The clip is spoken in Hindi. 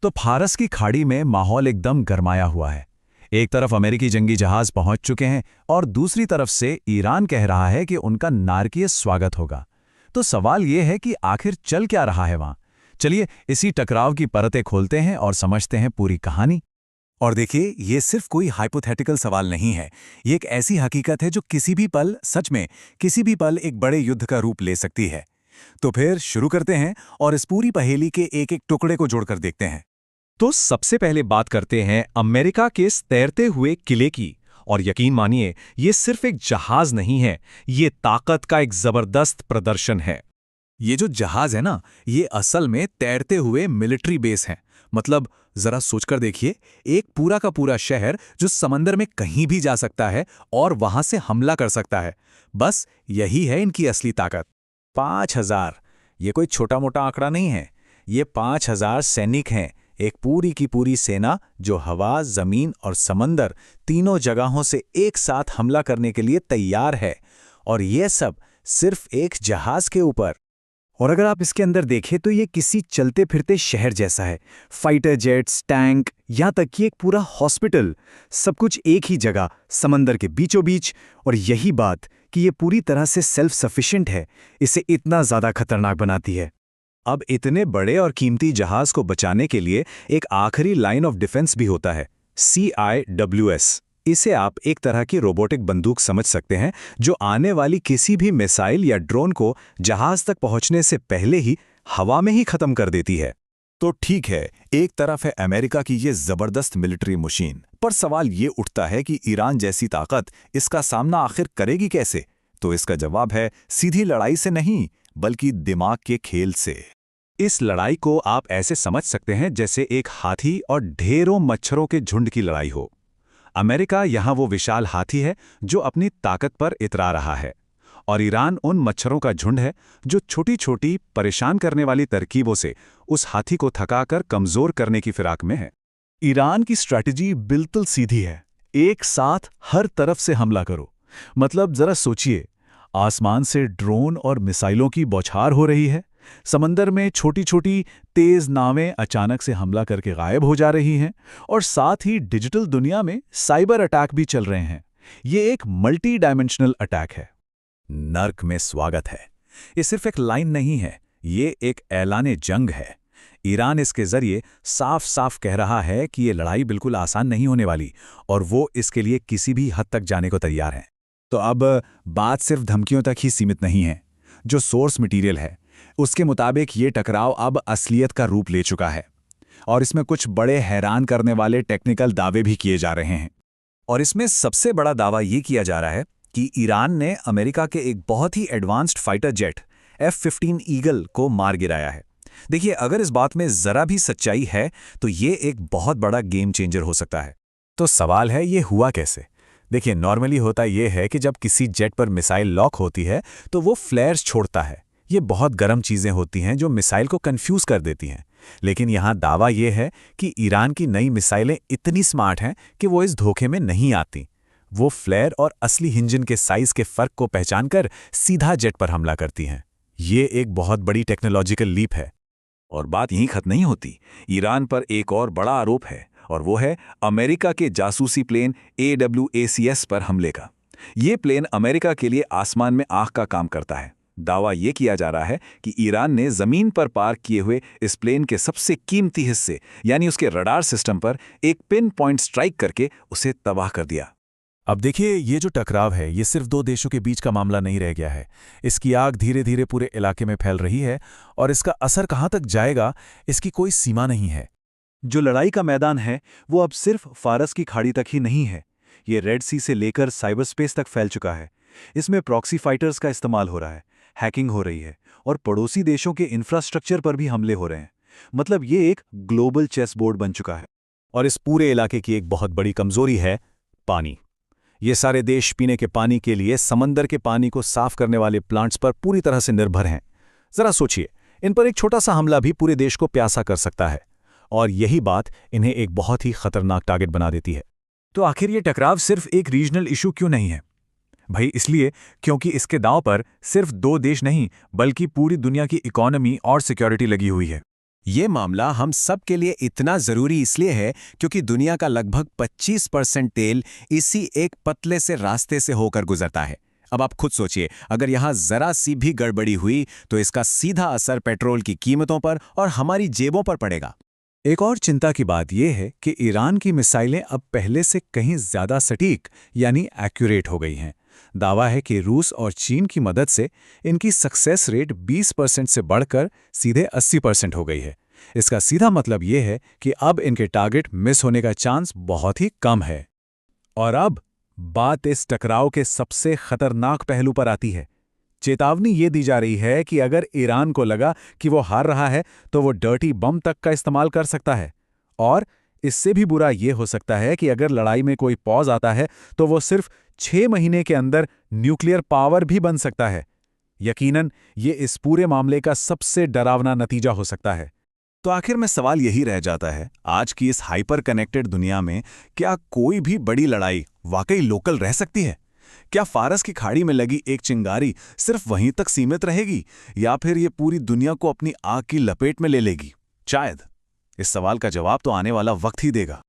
तो फारस की खाड़ी में माहौल एकदम गरमाया हुआ है। एक तरफ अमेरिकी जंगी जहाज पहुंच चुके हैं और दूसरी तरफ से ईरान कह रहा है कि उनका नारकीय स्वागत होगा। तो सवाल यह है कि आखिर चल क्या रहा है वहां। चलिए इसी टकराव की परतें खोलते हैं और समझते हैं पूरी कहानी। और देखिए, ये सिर्फ कोई हाइपोथेटिकल सवाल नहीं है। ये एक ऐसी हकीकत है जो किसी भी पल, सच में किसी भी पल, एक बड़े युद्ध का रूप ले सकती है। तो फिर शुरू करते हैं और इस पूरी पहेली के एक एक टुकड़े को जोड़कर देखते हैं। तो सबसे पहले बात करते हैं अमेरिका के इस तैरते हुए किले की। और यकीन मानिए, ये सिर्फ एक जहाज नहीं है, ये ताकत का एक जबरदस्त प्रदर्शन है। ये जो जहाज है ना, ये असल में तैरते हुए मिलिट्री बेस है। मतलब जरा सोचकर देखिए, एक पूरा का पूरा शहर जो समंदर में कहीं भी जा सकता है और वहां से हमला कर सकता है। बस यही है इनकी असली ताकत। 5,000, ये कोई छोटा मोटा आंकड़ा नहीं है। ये 5,000 सैनिक हैं, एक पूरी की पूरी सेना जो हवा, जमीन और समंदर तीनों जगहों से एक साथ हमला करने के लिए तैयार है। और ये सब सिर्फ एक जहाज के ऊपर। और अगर आप इसके अंदर देखें तो ये किसी चलते फिरते शहर जैसा है। फाइटर जेट्स, टैंक, यहाँ तक कि एक पूरा हॉस्पिटल, सब कुछ एक ही जगह, समंदर के बीचों बीच। और यही बात कि ये पूरी तरह से सेल्फ सफिशिएंट है, इसे इतना ज़्यादा खतरनाक बनाती है। अब इतने बड़े और कीमती जहाज को बचाने के लिए एक आखिरी लाइन ऑफ डिफेंस भी होता है, CIWS। इसे आप एक तरह की रोबोटिक बंदूक समझ सकते हैं, जो आने वाली किसी भी मिसाइल या ड्रोन को जहाज तक पहुंचने से पहले ही हवा में ही खत्म कर देती है। तो ठीक है, एक तरफ है अमेरिका की ये जबरदस्त मिलिट्री मशीन, पर सवाल ये उठता है कि ईरान जैसी ताकत इसका सामना आखिर करेगी कैसे? तो इसका जवाब है, सीधी लड़ाई से नहीं, बल्कि दिमाग के खेल से। इस लड़ाई को आप ऐसे समझ सकते हैं जैसे एक हाथी और ढेरों मच्छरों के झुंड की लड़ाई हो। अमेरिका यहाँ वो विशाल हाथी है जो अपनी ताकत पर इतरा रहा है, और ईरान उन मच्छरों का झुंड है जो छोटी छोटी परेशान करने वाली तरकीबों से उस हाथी को थकाकर कमजोर करने की फिराक में है। ईरान की स्ट्रैटेजी बिल्कुल सीधी है, एक साथ हर तरफ से हमला करो। मतलब जरा सोचिए, आसमान से ड्रोन और मिसाइलों की बौछार हो रही है, समंदर में छोटी छोटी तेज नावें अचानक से हमला करके गायब हो जा रही हैं, और साथ ही डिजिटल दुनिया में साइबर अटैक भी चल रहे हैं। ये एक मल्टी डायमेंशनल अटैक है। नर्क में स्वागत है। ये सिर्फ एक लाइन नहीं है, ये एक ऐलाने जंग है। ईरान इसके जरिए साफ साफ कह रहा है कि ये लड़ाई बिल्कुल आसान नहीं होने वाली, और वो इसके लिए किसी भी हद तक जाने को तैयार है। तो अब बात सिर्फ धमकियों तक ही सीमित नहीं है। जो सोर्स मटेरियल है उसके मुताबिक ये टकराव अब असलियत का रूप ले चुका है, और इसमें कुछ बड़े हैरान करने वाले टेक्निकल दावे भी किए जा रहे हैं। और इसमें सबसे बड़ा दावा ये किया जा रहा है कि ईरान ने अमेरिका के एक बहुत ही advanced fighter jet F-15 Eagle को मार गिराया है। देखिए, अगर इस बात में जरा भी सच्चाई है तो ये एक बहुत बड़ा गेम चेंजर हो सकता है। तो सवाल है, ये हुआ कैसे? देखिए, नॉर्मली होता यह है कि जब किसी जेट पर मिसाइल लॉक होती है तो वो फ्लेयर्स छोड़ता है। ये बहुत गर्म चीजें होती हैं जो मिसाइल को कंफ्यूज कर देती हैं। लेकिन यहाँ दावा यह है कि ईरान की नई मिसाइलें इतनी स्मार्ट हैं कि वो इस धोखे में नहीं आती। वो फ्लेयर और असली इंजन के साइज के फर्क को पहचानकर सीधा जेट पर हमला करती हैं। ये एक बहुत बड़ी टेक्नोलॉजिकल लीप है। और बात यहीं खत्म नहीं होती। ईरान पर एक और बड़ा आरोप है, और वो है अमेरिका के जासूसी प्लेन AWACS पर हमले का। ये प्लेन अमेरिका के लिए आसमान में आंख का काम करता है। दावा ये किया जा रहा है कि ईरान ने जमीन पर पार्क किए हुए इस प्लेन के सबसे कीमती हिस्से, यानी उसके रडार सिस्टम पर एक पिन पॉइंट स्ट्राइक करके उसे तबाह कर दिया। अब देखिए, ये जो टकराव है ये सिर्फ दो देशों के बीच का मामला नहीं रह गया है। इसकी आग धीरे धीरे पूरे इलाके में फैल रही है, और इसका असर कहाँ तक जाएगा इसकी कोई सीमा नहीं है। जो लड़ाई का मैदान है वो अब सिर्फ फारस की खाड़ी तक ही नहीं है, ये रेड सी से लेकर साइबर स्पेस तक फैल चुका है। इसमें प्रॉक्सी फाइटर्स का इस्तेमाल हो रहा है, हैकिंग हो रही है, और पड़ोसी देशों के इंफ्रास्ट्रक्चर पर भी हमले हो रहे हैं। मतलब ये एक ग्लोबल चेस बोर्ड बन चुका है। और इस पूरे इलाके की एक बहुत बड़ी कमजोरी है पानी। ये सारे देश पीने के पानी के लिए समंदर के पानी को साफ करने वाले प्लांट्स पर पूरी तरह से निर्भर हैं। जरा सोचिए, इन पर एक छोटा सा हमला भी पूरे देश को प्यासा कर सकता है, और यही बात इन्हें एक बहुत ही खतरनाक टारगेट बना देती है। तो आखिर ये टकराव सिर्फ एक रीजनल इशू क्यों नहीं है? भाई इसलिए क्योंकि इसके दांव पर सिर्फ दो देश नहीं, बल्कि पूरी दुनिया की इकोनॉमी और सिक्योरिटी लगी हुई है। ये मामला हम सब के लिए इतना ज़रूरी इसलिए है क्योंकि दुनिया का लगभग 25% तेल इसी एक पतले से रास्ते से होकर गुजरता है। अब आप खुद सोचिए, अगर यहाँ ज़रा सी भी गड़बड़ी हुई तो इसका सीधा असर पेट्रोल की कीमतों पर और हमारी जेबों पर पड़ेगा। एक और चिंता की बात यह है कि ईरान की मिसाइलें अब पहले से कहीं ज़्यादा सटीक यानी एक्यूरेट हो गई हैं। दावा है कि रूस और चीन की मदद से इनकी सक्सेस रेट 20% से बढ़कर सीधे 80% हो गई है। इसका सीधा मतलब यह है कि अब इनके टारगेट मिस होने का चांस बहुत ही कम है। और अब बात इस टकराव के सबसे खतरनाक पहलू पर आती है। चेतावनी ये दी जा रही है कि अगर ईरान को लगा कि वो हार रहा है तो वो डर्टी बम तक का इस्तेमाल कर सकता है। और इससे भी बुरा ये हो सकता है कि अगर लड़ाई में कोई पॉज आता है तो वो सिर्फ 6 महीने के अंदर न्यूक्लियर पावर भी बन सकता है। यकीनन ये इस पूरे मामले का सबसे डरावना नतीजा हो सकता है। तो आखिर में सवाल यही रह जाता है, आज की इस हाइपर कनेक्टेड दुनिया में क्या कोई भी बड़ी लड़ाई वाकई लोकल रह सकती है? क्या फारस की खाड़ी में लगी एक चिंगारी सिर्फ वहीं तक सीमित रहेगी, या फिर ये पूरी दुनिया को अपनी आग की लपेट में ले लेगी? शायद। इस सवाल का जवाब तो आने वाला वक्त ही देगा।